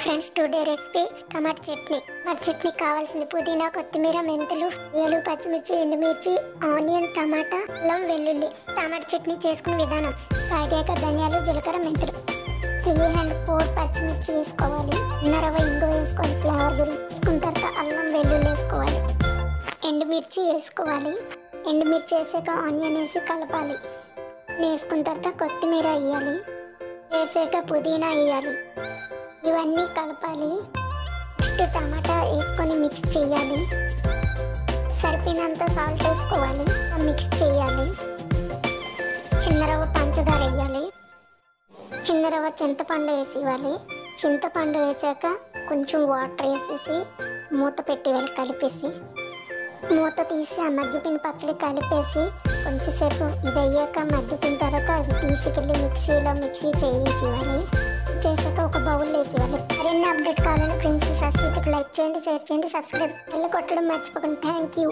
Friends, today recipe టమాటా చట్నీ. టమాటా చట్నీ కావాల్సింది పుదీనా, కొత్తిమీర, మెంతులు, ఏలు, పచ్చిమిర్చి, ఎండుమిర్చి, ఆనియన్, టమాటా, అల్లం, వెల్లుల్లి. టమాటా చట్నీ చేసుకునే విధానం: కాగాక ధనియాలు, జీలకర్ర, మెంతులు, 3 and 4 పచ్చిమిర్చి వేసుకోవాలి. రవ్వ ఇంగు వేసుకోవాలి ఫ్లేవర్ గురించి. వేసుకున్న తర్వాత అల్లం, వెల్లుల్లి వేసుకోవాలి. ఎండుమిర్చి వేసుకోవాలి. ఎండుమిర్చి వేసాక ఆనియన్ వేసి కలపాలి. వేసుకున్న తర్వాత కొత్తిమీర వేయాలి. వేసాక పుదీనా వేయాలి. ఇవన్నీ కలపాలి. నెక్స్ట్ టమాటా వేసుకొని మిక్స్ చేయాలి. సరిపోయినంత సాల్ట్ వేసుకోవాలి. మిక్స్ చేయాలి. చిన్న రవ్వ పంచదార వేయాలి. చిన్న రవ్వ చింతపండు వేసి ఇవ్వాలి. చింతపండు వేసాక కొంచెం వాటర్ వేసేసి మూత పెట్టి కలిపేసి మూత తీసి ఆ మగ్గిపోయిన పచ్చడి కలిపేసి కొంచెంసేపు ఇది అయ్యాక మగ్గిపోయిన తర్వాత అది తీసుకెళ్ళి మిక్సీ చేయించి ఇవ్వాలి. చేసాక ఒక బౌల్ వేసి ఇవ్వాలి. మరిన్ని అప్డేట్ కావాలని ఫ్రెండ్స్, సబ్స్క్రైబ్ లైక్ చేయండి, షేర్ చేయండి, సబ్స్క్రైబ్ కొట్టడం మర్చిపోకండి. Thank you.